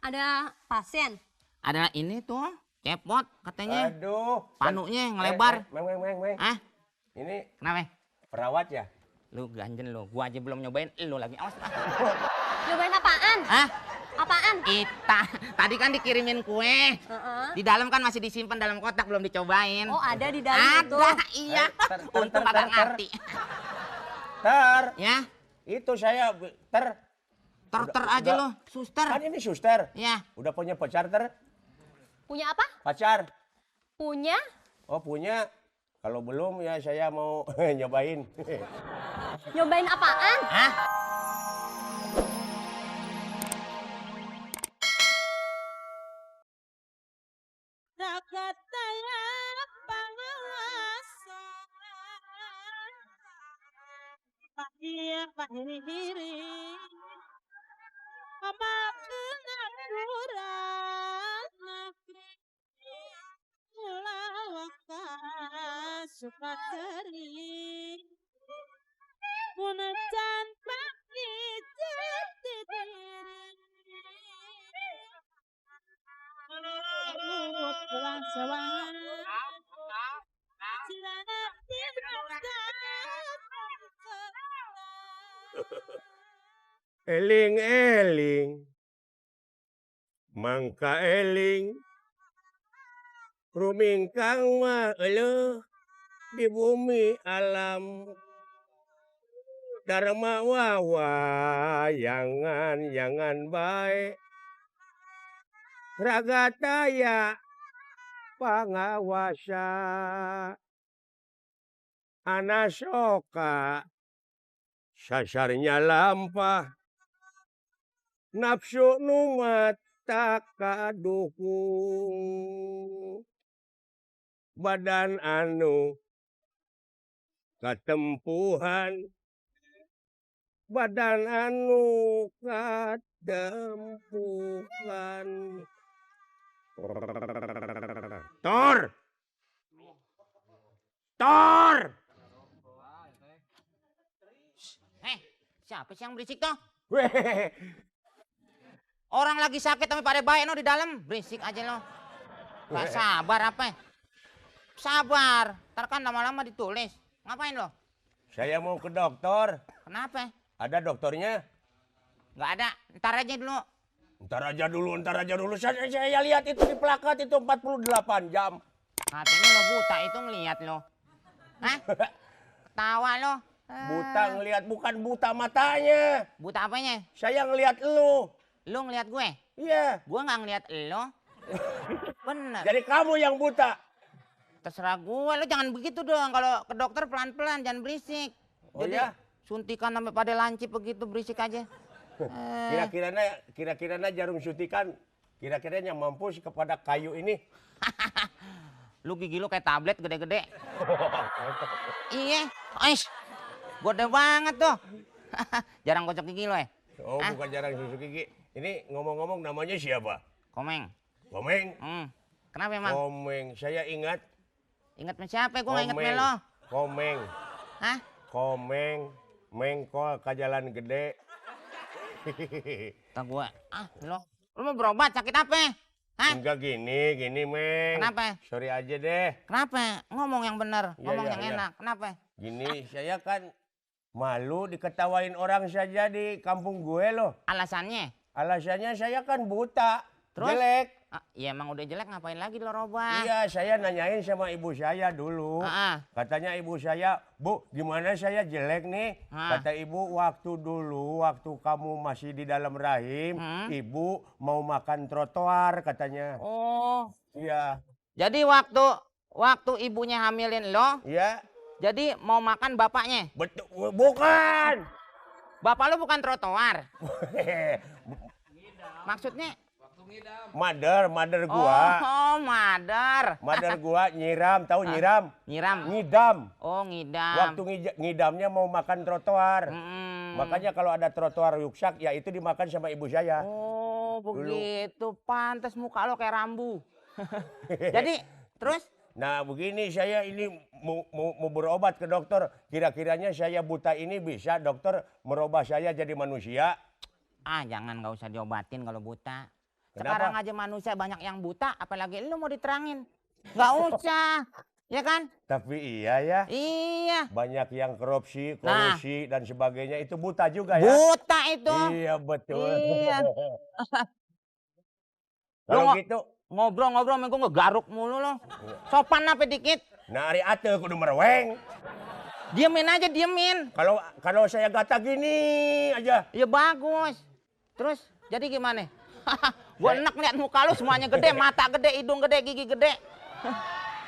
Ada pasien? Ada ini tuh, cepot katanya. Aduh. Panunya ngelebar. Meng. Ah, Ini kenapa? perawat ya? Lu ganjen lu, gua aja belum nyobain, lu lagi awas. Nyobain apaan? Hah? Apaan? Tadi kan dikirimin kue. Heeh. Di dalam kan masih disimpan dalam kotak, belum dicobain. Oh, ada di dalam itu. Ada, iya. Untung kagak ngerti. Ya, Itu saya ter aja lo, suster. Kan ini suster. Ya, Udah punya pacar Punya apa? Pacar. Punya? Oh punya. Kalau belum ya saya mau nyobain. Nyobain apaan? hah? Rakataya pangasa Pakia pahiri Pamakna kurang Mulawaka supateri Munacan paki jati diri pulang sewangan Silana Eling-eling. Mangka eling. Rumingkang mah eleuh di bumi alam. Dharma wawayangan bae. Ragataya pangawasa. Anasoka sasarnya lampah. Nafsu nu mata kadukung. Badan anu katempuhan. Badan anu katempuhan. Tor! Siapa sih yang berisik toh? Weh, Orang lagi sakit tapi pada baik no di dalam, berisik aja lo. Gak sabar apa? Sabar, ntar kan lama-lama ditulis. Ngapain lo? saya mau ke dokter. Kenapa? Ada dokternya? Gak ada, ntar aja dulu. Ntar aja dulu. Saya lihat itu di plakat itu 48 jam. Katanya lo buta itu ngeliat lo. Hah? Ketawa lo. Buta ngelihat, bukan buta matanya. Buta apanya? Saya ngelihat lu. Lo ngeliat gue? Iya. Gue gak ngeliat lo. Bener. Jadi kamu yang buta. Terserah gue, lo jangan begitu dong. Kalau ke dokter pelan-pelan, jangan berisik. Oh Jadi, ya? suntikan sampai pada lancip begitu, berisik aja. Kira-kiranya jarum suntikan, kira-kiranya mampus kepada kayu ini. Lu gigi lu kayak tablet gede-gede. Iya, oish. Gede banget tuh. Jarang gosok gigi lo ya? Oh, bukan jarang susu gigi. Ini ngomong-ngomong namanya siapa? Komeng. Komeng. Kenapa emang? Komeng. Saya ingat. Ingat sama siapa? Gue gak inget sama lo. Komeng. Hah? Komeng. Mengkol ke jalan gede. Kata gue, lo mau berobat sakit apa? Hah? Enggak gini Meng. Kenapa? Sorry aja deh. Kenapa? Ngomong yang bener, ngomong yang iya. enak. Kenapa? Gini, saya kan malu diketawain orang saja di kampung gue loh. Alasannya? Alasannya saya kan buta, Terus? jelek. Ya emang udah jelek ngapain lagi lo roba? Iya, saya nanyain sama ibu saya dulu. Katanya ibu saya, Bu, gimana saya jelek nih? Kata ibu, waktu dulu, waktu kamu masih di dalam rahim, ibu mau makan trotoar katanya. Oh. Iya. Jadi waktu ibunya hamilin lo, Iya. jadi mau makan bapaknya? Betul, bukan. Bapak lo bukan trotoar. Maksudnya? Mother gua. Oh, mother. Mother gua nyiram, tahu nyiram? Nyiram. Ngidam. Oh, ngidam. Waktu ngidamnya mau makan trotoar. Makanya kalau ada trotoar rusak ya itu dimakan sama ibu saya. Oh, begitu. Pantes muka lo kayak rambu. Jadi, terus? Nah, begini saya ini mau berobat ke dokter. Kira-kiranya saya buta ini bisa dokter merubah saya jadi manusia? Jangan, nggak usah diobatin kalau buta. Sekarang aja manusia banyak yang buta, apalagi lu mau diterangin. Nggak usah, ya kan? Tapi iya ya. Iya. Banyak yang korupsi, Nah. kolusi dan sebagainya itu buta juga ya. Buta itu. Iya betul. Iya. Kalau Lu gitu, ngobrol-ngobrol sama gue ngegaruk mulu lo. Sopan apa dikit. nah ari ate kudu mereweng. Diemin aja, diemin. Kalau saya gata gini aja. Ya bagus. Terus jadi gimana? Gue enak liat muka lu semuanya gede, mata gede, hidung gede, gigi gede.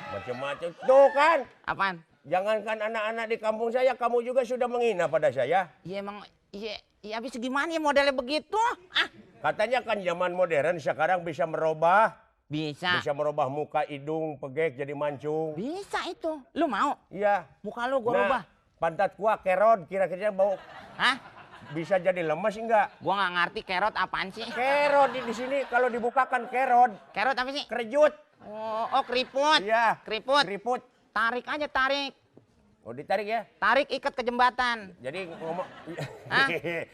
Macam-macam. Tuh kan. Apaan? Jangankan anak-anak di kampung saya, kamu juga sudah menghina pada saya. Iya emang, iya habis gimana ya modelnya begitu? Ah, Katanya kan zaman modern sekarang bisa merubah. bisa. Bisa merubah muka, hidung, pegek jadi mancung. Bisa itu. Lu mau? Iya. Muka lu gue Nah, rubah. pantat gua kerod, kira-kira bau Hah? bisa jadi lemes enggak? Gua nggak ngerti kerot apaan sih. Kerod di sini kalau dibukakan kerod, Kerot apa sih? kerejut. Oh, keriput. Iya. Keriput. Keriput. Tarik aja, tarik. Oh, ditarik ya. Tarik ikat ke jembatan. Jadi ngomong Hah?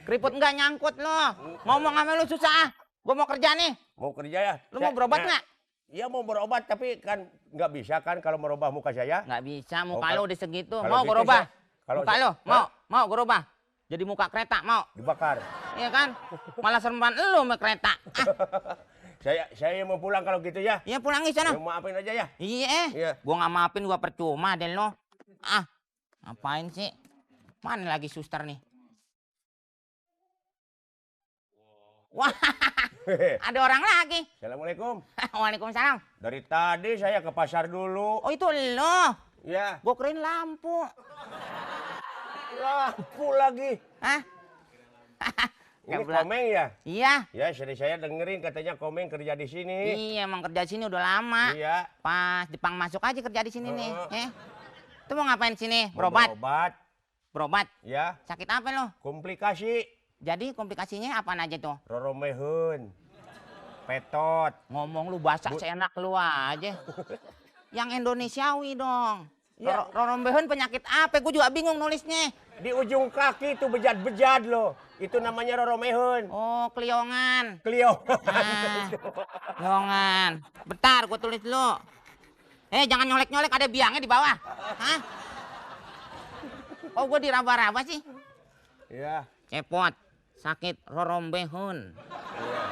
Keriput nggak nyangkut lo. Ngomong sama lu susah. Gua mau kerja nih. mau kerja ya. Lu mau berobat nggak? Iya mau berobat tapi kan nggak bisa kan kalau merubah muka saya. Nggak bisa, muka Oh, lu udah segitu. kalau Mau gitu gue rubah? kalau Muka saya- lu, Hah? mau gue rubah? Jadi muka kereta, mau? Dibakar. Iya kan? Malah serempan lu sama kereta. Ah, Saya mau pulang kalau gitu ya. iya pulangin sana. Ya, maafin aja ya. Iya, Iya. Gua nggak maafin gua percuma deh lo. Ah, ngapain sih? Mana lagi suster nih? Wah, ada orang lagi. Assalamualaikum. Waalaikumsalam. Dari tadi saya ke pasar dulu. Oh itu lo? Ya. Gua kirain lampu. Lampu lagi. Hah? Ini Keblak. Komeng ya? Iya. Ya, saya dengerin katanya Komeng kerja di sini. Iya, emang kerja di sini udah lama. Iya. Pas Jepang masuk aja kerja di sini nih. Heeh. Tuh mau ngapain sini? Mau Berobat? Berobat. Berobat. Ya. Sakit apa lo? Komplikasi. Jadi komplikasinya apaan aja tuh? Roromehun. Petot. Ngomong lu bahasa seenak lu aja. Yang Indonesiawi dong. Ya. Rorombehun penyakit apa? Gue juga bingung nulisnya. Di ujung kaki itu bejat-bejat loh. Itu namanya roromehun. Oh, keliongan. Clio. Ah, keliongan. Bentar, gue tulis dulu. Jangan nyolek-nyolek, ada biangnya di bawah. Hah? Oh, gue diraba-raba sih. Iya. Cepot. Sakit rorombehun. Iya.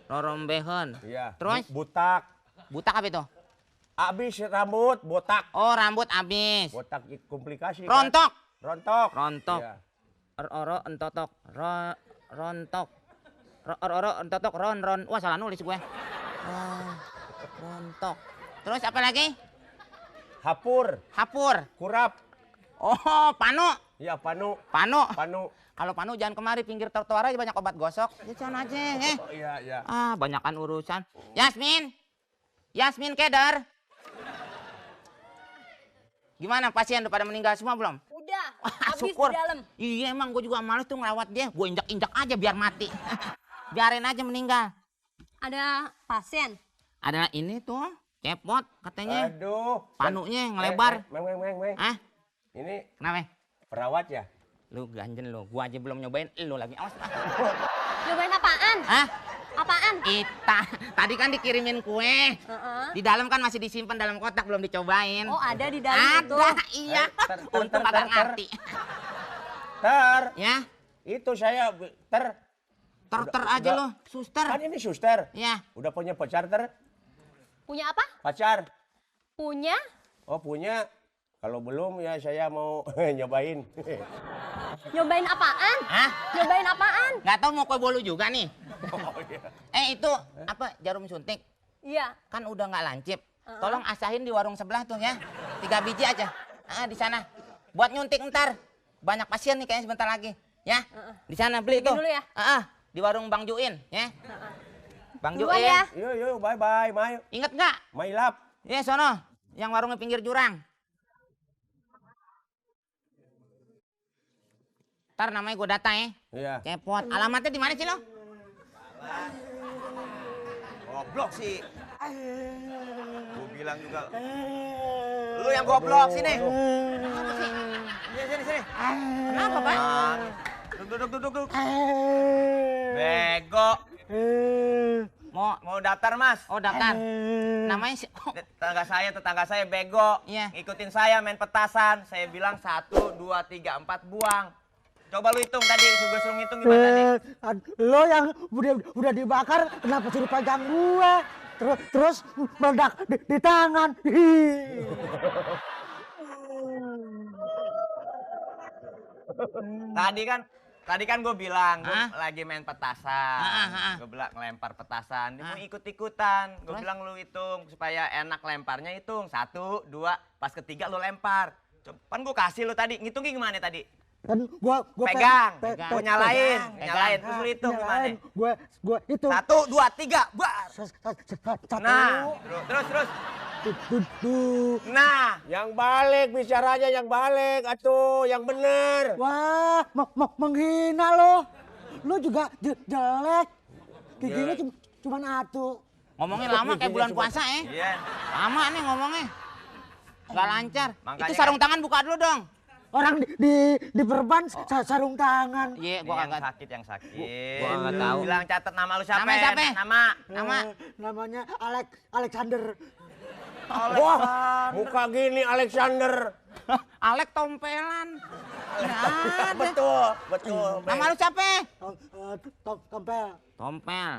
Rorombehun. Iya. Terus? Butak. Butak apa itu? Abis rambut, botak. Oh, rambut habis. Botak komplikasi. Rontok. Kan? Rontok. Rontok. Iya. Oro entotok. Rontok. Oro entotok. Ron. Wah, salah nulis gue. Rontok. Terus apa lagi? Hapur. Hapur. Kurap. Oh, panu. Iya, panu. Panu. Panu. Kalau panu jangan kemari, pinggir trotoar aja banyak obat gosok. Ya sana aja, Oh, iya, iya. Ah, banyakan urusan. Yasmin. Yasmin Kedar. Gimana pasien udah pada meninggal semua belum? Udah, Wah, habis syukur. di dalam. Iya emang gue juga males tuh ngelawat dia. Gue injak-injak aja biar mati. Biarin aja meninggal. Ada pasien. Ada ini tuh, cepot katanya. Aduh. Panunya ngelebar. Meng. Ah, Ini kenapa? perawat ya? Lu ganjen lu. Gua aja belum nyobain, lu lagi. Awas. Nyobain apaan? Hah? Apaan? Tadi kan dikirimin kue. Heeh. Di dalam kan masih disimpan dalam kotak, belum dicobain. Oh, ada di dalam itu. Ada, iya. Ter. Untung kagak ngerti. Ya, itu saya Ter aja udah. lo, suster. Kan ini suster. Ya. Udah punya pacar ter? Punya apa? Pacar. Punya? Oh, punya. Kalau belum ya saya mau nyobain. Nyobain apaan? Hah? Nyobain apaan? Nggak tahu mau kue bolu juga nih. Oh, iya. Itu apa? Jarum suntik. Iya. Kan udah nggak lancip. Tolong asahin di warung sebelah tuh ya. 3 biji aja. Di sana. Buat nyuntik ntar. Banyak pasien nih kayaknya sebentar lagi. Ya. Di sana beli Pergi tuh. dulu ya. Di warung Bang Juin ya. Bang Duluan Juin. ya. Yuk, bye-bye, Mai. Ingat nggak? My love. Ya sono. Yang warungnya pinggir jurang. Ntar namanya gue data ya. Iya. Cepot. Alamatnya di mana sih lo? Goblok sih. Gue bilang juga. Lu yang goblok sini. Apa sih? Sini. Kenapa, Pak? Duduk. Bego. Mau daftar, Mas. Oh, daftar. Namanya Tetangga saya bego. Iya. Ngikutin saya main petasan. Saya bilang 1, 2, 3, 4 buang. Coba lu hitung tadi, gue suruh ngitung gimana tadi? Lo yang udah dibakar, kenapa suruh pegang gua? Terus meledak di tangan. Tadi kan gue bilang gue lagi main petasan. Gue bilang ngelempar petasan. Dia mau ikut-ikutan. Gue bilang lu hitung supaya enak lemparnya, hitung 1, 2, pas ketiga lu lempar. Kan gue kasih lu tadi, ngitungnya gimana tadi? Kan gua pegang. Gua nyalain. Terus lu hitung gimana? Gua hitung. 1, 2, 3, bar. Nah, terus. Nah, Yang balik bicaranya, yang balik atuh, yang bener. Wah, menghina lo. Lo juga jelek. Giginya cuma atu. ngomongnya lama kayak bulan puasa iya. Lama nih ngomongnya. Nggak lancar. Makanya Itu sarung tangan buka dulu dong. Orang di perban sarung tangan. Iya, Gua gua kagak. yang sakit. Gua nggak tahu. Bilang catat nama lu siapa? Nama siapa? Nama. Namanya Alexander. Wah, muka gini Alexander. Alek tompelan. Nggak ada. Betul. Nama lu siapa? Tompel. Tompel.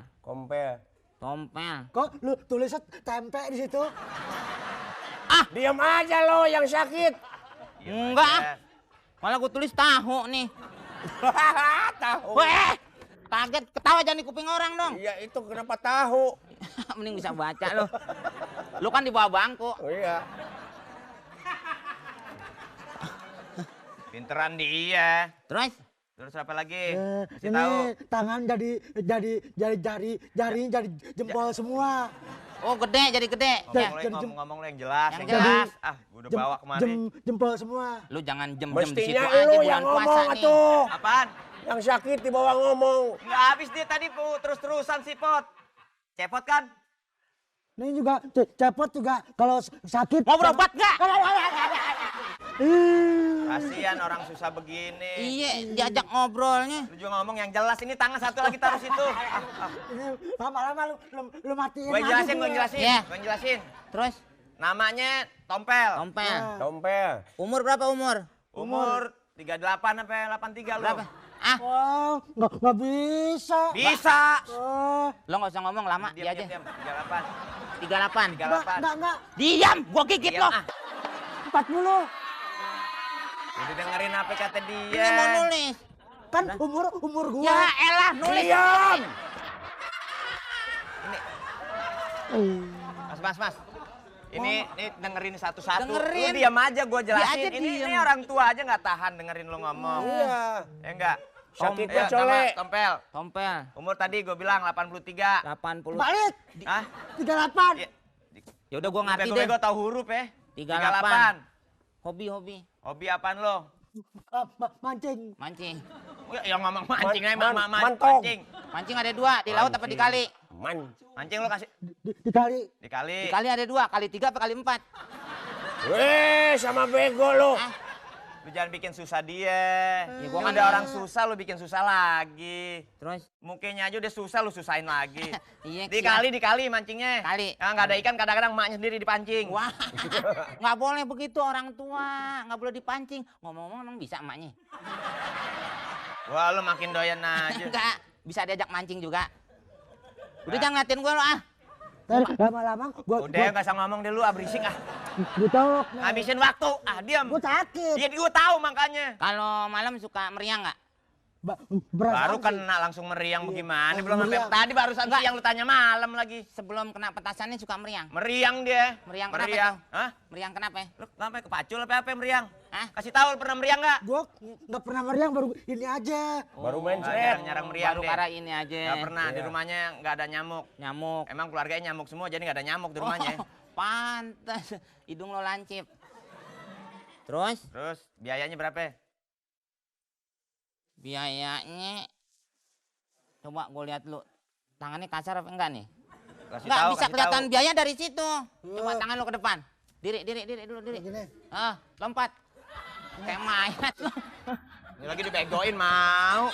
Kompel. Kok lu tulisnya tempe di situ? Diam aja lo yang sakit. Enggak. Malah gua tulis tahu nih. Tahu. Weh, kaget ketawa jangan di kuping orang dong. Iya itu kenapa tahu? Mending bisa baca lo. Lu kan di bawah bangku. Oh iya. Pinteran dia. Terus Apa lagi? Kasih Ini tahu. tangan jari jempol semua. oh gede jadi gede. Ya. Ngomong lu yang jelas. Yang jelas. jelas. Gua udah bawa kemari. Jempol semua. Lu jangan jem-jem di situ Mestinya aja lu bulan yang puasa ngomong nih. atuh. Apaan? Yang sakit dibawa ngomong. Nggak habis dia tadi terus-terusan si Pot. Cepot kan? Ini juga cepot juga kalau sakit. Mau berobat nggak? Kasihan orang susah begini. Iya, diajak ngobrolnya. Lu juga ngomong yang jelas. Ini tangan satu lagi taruh situ. Ini lama-lama lu matiin. Gue aja jelasin. Iya. Gue jelasin. Terus Namanya Tompel. tompel. Dompel. Umur berapa umur? Umur 38 sampai 83 lu. Berapa? Ah, Oh, nggak bisa. Bisa. Oh, lo nggak usah ngomong lama, dia aja. Diam. 38. 38. 38. enggak. Diam, gua gigit Diam, lo. ah. 40. Udah dengerin apa kata Ini dia. mau nulis. Kan umur gua. Ya elah, nulis. Diam. Mas. Ini dengerin satu-satu. Dengerin. Lu diam aja gua Dia jelasin. aja Ini diem. orang tua aja nggak tahan dengerin lu ngomong. Iya. Ya enggak? Sakitnya Iya, colek. nama Tompel. Tompel. Umur tadi gua bilang 83. 80. Balik. Hah? 38. Iya. Ya udah gua ngerti deh. Bego tahu huruf ya. 38. Hobi. Hobi apaan lo? Mancing. Mancing. Yang ngomong mancing aja, mantong. mancing. Mancing ada 2, di laut apa di kali? Mancing lo kasih Dikali. dikali. Di kali ada 2, kali 3 apa kali 4? Sama bego lo. Lu jangan bikin susah dia. Ya, Gua gua kan udah orang susah lu bikin susah lagi. Terus Mukanya aja udah susah lu susahin lagi. Iya, Dikali mancingnya. Kali. Nah, nggak ada ikan kadang-kadang emaknya sendiri dipancing. wah, nggak boleh begitu orang tua, nggak boleh dipancing. Ngomong-ngomong emang bisa emaknya? Wah, lu makin doyan aja. Enggak, bisa diajak mancing juga. Udah jangan ngeliatin gue lo ah. Lama-lama gua Udah nggak usah ngomong deh lu, berisik ah. ditolok. Habisin waktu. Diam. Gua sakit. Iya, gua tahu makanya. Kalau malam suka meriang nggak? Baru kena langsung meriang bagaimana? Belum sampai meriang. tadi barusan siang lu tanya malam lagi. Sebelum kena petasannya suka meriang. Meriang dia. Meriang kenapa Meriang. tuh? Hah? Meriang kenapa? Lu kenapa kepacul apa meriang? Hah? Kasih tahu lu pernah meriang nggak? Gua nggak pernah meriang, baru ini aja. Baru main Nggak, set. nyarang meriang Baru deh. karena ini aja. Nggak pernah, di Iya. rumahnya nggak ada nyamuk. Nyamuk. Emang keluarganya nyamuk semua, jadi nggak ada nyamuk di rumahnya. Oh, pantes. Hidung lo lancip. Terus Terus biayanya berapa? biayanya coba gue lihat lu. Tangannya kasar apa enggak nih? Kasih Enggak tahu, bisa kasih kelihatan tahu. biaya dari situ. Coba tangan lo ke depan. Diri dulu. Gini. Lompat. Kayak mayat lo. Ini lagi dibegoin mau.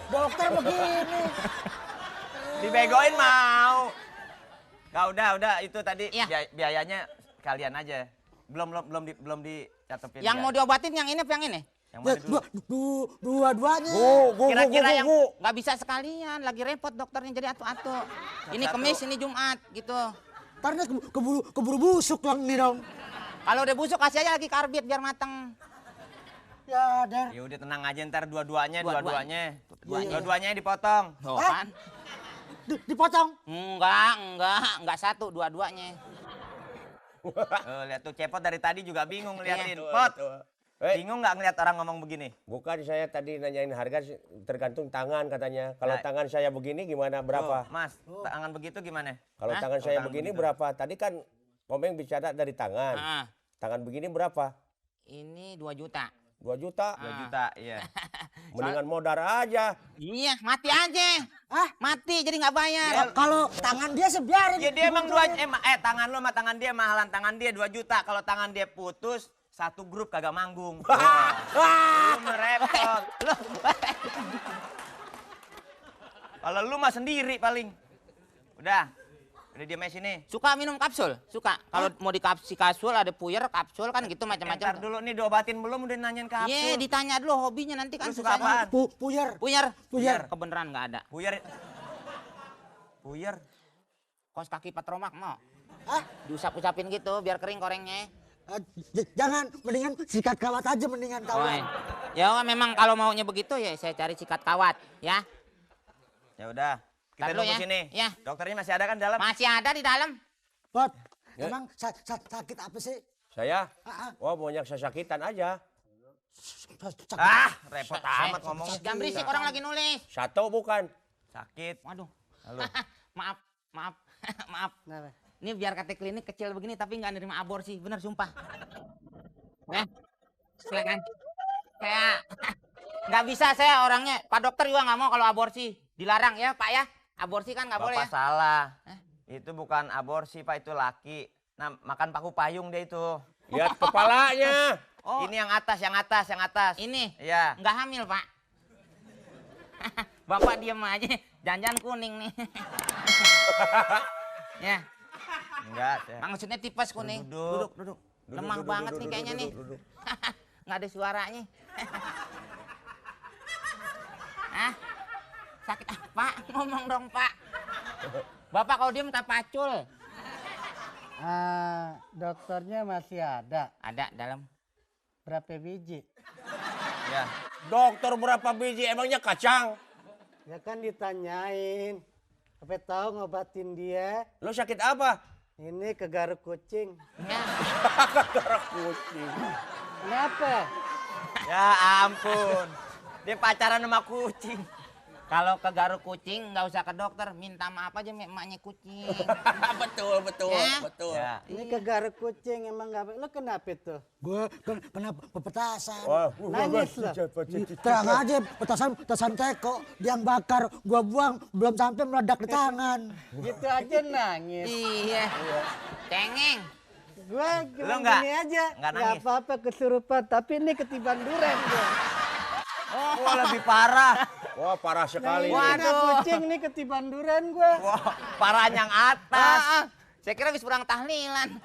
Dokter begini. Dibegoin mau. Nggak, udah itu tadi Iya. biayanya kalian aja. Belum dicatepin. Yang mau diobatin yang ini apa yang ini? Yang mana dulu? Dua-duanya. Kira-kira yang Nggak bisa sekalian, lagi repot dokternya jadi atu-atu. Ini Kemis, ini Jumat gitu. Karena keburu busuk lang nih dong. Kalau udah busuk kasih aja lagi karbit biar mateng. Ya, Der. Ya udah tenang aja ntar dua-duanya. Dua-duanya. Dua-duanya dipotong. Oh, Hah? kan? Dipotong. Enggak satu, dua-duanya. Lihat tuh Cepot dari tadi juga bingung ngeliatin. Betul, Pot, betul. bingung nggak ngeliat orang ngomong begini? Bukan saya tadi nanyain harga tergantung tangan katanya. Kalau Nah. tangan saya begini gimana berapa? Tuh, Mas, tangan begitu gimana? Kalau Hah? tangan saya tangan begini begitu. berapa? Tadi kan Komeng bicara dari tangan. Ah, Tangan begini berapa? ini 2 juta. 2 juta. 2 juta, iya. Mendingan modar aja. Iya, mati aja. Hah? Mati jadi nggak bayar. Kalau tangan dia sebiarin. Ya dia emang tangan lo sama tangan dia mahalan, tangan dia 2 juta. Kalau tangan dia putus, satu grup kagak manggung. Lu merepot. Kalau lu mah sendiri paling. Udah diam aja sini. Suka minum kapsul? Suka. Kalau mau dikasih kapsul ada puyer, kapsul kan gitu Ntar macam-macam. dulu nih diobatin belum udah nanyain kapsul. Iya, ditanya dulu hobinya nanti kan Lu suka susahnya. apaan? Puyer. Puyer. Kebenaran nggak ada. Puyer. Kos kaki patromak mau. Hah? Diusap-usapin gitu biar kering korengnya. Jangan, mendingan sikat kawat aja mendingan Oh, kawat. ya memang kalau maunya begitu ya saya cari sikat kawat ya. Ya udah, kita Ntar dulu tunggu ya. sini. Ya. Dokternya masih ada kan dalam? Masih ada di dalam. Pot, Ya. emang sakit apa sih? Saya? Ah, Wah, banyak sesakitan aja. sakit. Ah, repot amat ngomong. Jangan berisik orang lagi nulis. Satu bukan. Sakit. Waduh. Halo. maaf. Maaf. Kenapa? Ini biar kata klinik kecil begini tapi nggak nerima aborsi, bener sumpah. Silakan. Saya nggak bisa saya orangnya. Pak dokter juga nggak mau kalau aborsi, dilarang ya Pak ya. Aborsi kan nggak boleh Bapak ya. salah. Itu bukan aborsi, Pak, itu laki. Nah, makan paku payung dia itu. Lihat kepalanya. Oh. Ini yang atas. Ini Iya. nggak hamil Pak. Bapak diem aja, jangan kuning nih. Ya, Enggak, saya. maksudnya tipes kuning. Duduk. Duduk. Lemah banget nih kayaknya nih. Nggak ada suaranya. Hah? Sakit apa? Ngomong dong Pak. Bapak kalau diem tak pacul. Dokternya masih ada. Ada dalam. Berapa biji? Ya. Dokter berapa biji? Emangnya kacang? Ya kan ditanyain. Apa tahu ngobatin dia? Lo sakit apa? Ini kegaruk kucing. Ya. Darah kucing. Kenapa? Ya ampun. Dia pacaran sama kucing. Kalau ke garuk kucing nggak usah ke dokter, minta maaf aja emaknya kucing. betul, Ya. betul. Ya. Ini kegaruk kucing emang nggak? Lo kenapa itu? Gue kena petasan. Wah, Nangis lo. Terang aja petasan teko yang bakar. Gua buang belum sampai meledak di tangan. Gitu aja nangis. Iya. Cengeng. Gue Lo cuma nggak- gini aja. nggak Nggak nangis? apa-apa kesurupan. Tapi ini ketiban duren gue. Wah, lebih parah. Wah, parah sekali. Nah, ini Waduh. kucing nih ketiban duren gue. Wah, parah yang atas. Saya kira habis pulang tahlilan.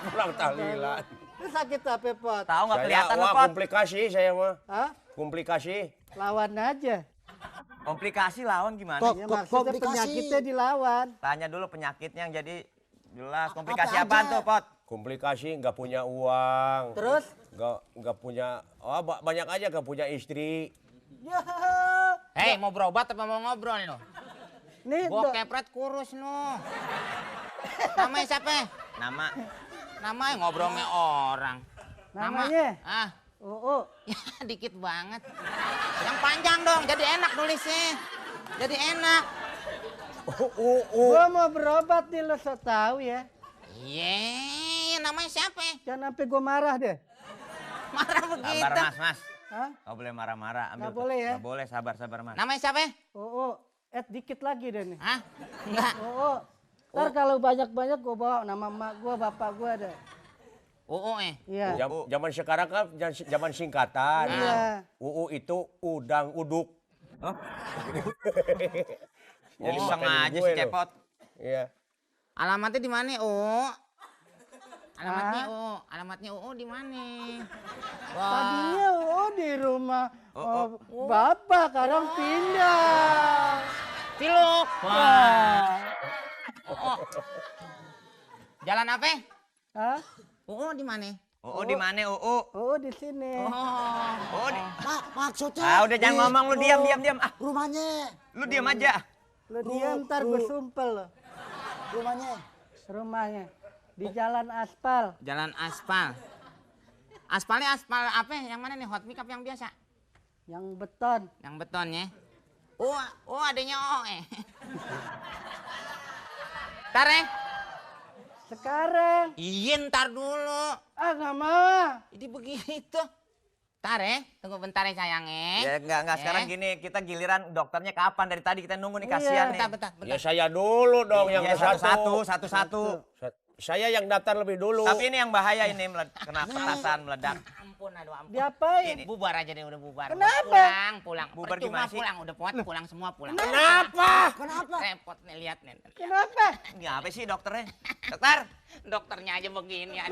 Pulang tahlilan. Lu sakit apa, Pot? Tahu nggak kelihatan lo, wah, Pot? komplikasi saya mah. Hah? Komplikasi. Lawan aja. Komplikasi lawan gimana? Ya, maksudnya komplikasi. penyakitnya dilawan. Tanya dulu penyakitnya yang jadi jelas. Komplikasi apa apaan aja? tuh, Pot? Komplikasi nggak punya uang. Terus? Nggak punya, banyak aja nggak punya istri. Ya. Hei, mau berobat apa mau ngobrol lo? Nih, Gua kepret kurus no. Namanya siapa? Nama. Namanya ngobrolnya orang. Namanya? Ah, Oh, ya dikit banget. Yang panjang dong, jadi enak nulisnya. Jadi enak. gua mau berobat nih, lo so tau ya. Iya, namanya siapa? Jangan sampai gua marah deh. Marah Sabar, begitu. Mas. Hah? Nggak boleh marah-marah. Ambil Nggak boleh ya? Nggak boleh, sabar, Mas. Namanya siapa? Oh, dikit lagi deh nih. Hah? Enggak. Oh. Ntar kalau banyak-banyak gua bawa nama emak gua, bapak gua ada. Iya. Zaman sekarang kan zaman singkatan. Iya. UU itu udang uduk. Jadi Iseng makanin aja gue si lo. cepot. Iya. Alamatnya di mana, Alamatnya di mana? Wah. Tadinya di rumah Oh, bapak, sekarang pindah. Ciluk. Wah. Jalan apa? Hah? Di mana? Di mana, Di sini. Maksudnya? Ah, udah jangan ngomong, lu diam. Ah, Rumahnya. lu diam aja. Lu diam, ntar gue sumpel lo. Rumahnya. Di jalan aspal. Jalan aspal. Aspalnya aspal apa? Yang mana nih? Hot Mix apa yang biasa? Yang beton. Yang betonnya. Adanya Ntar Sekarang. Iya, ntar dulu. Nggak mau. Ini begitu. Ntar tunggu bentar ya sayangnya. Ya enggak sekarang gini, kita giliran dokternya kapan? Dari tadi kita nunggu nih, kasihan nih. Bentar. Ya saya dulu dong yang Iya, ke satu-satu. Saya yang daftar lebih dulu. Tapi ini yang bahaya ini, kena petasan meledak. Ampun. Diapain? Bubar aja deh, udah bubar. Kenapa? Pulang. Bubar Percuma gimana sih? pulang, udah pulang semua pulang. Kenapa? Repot nih, lihat nih. Kenapa? Ini apa sih dokternya? Dokter? Dokternya aja begini. Ya.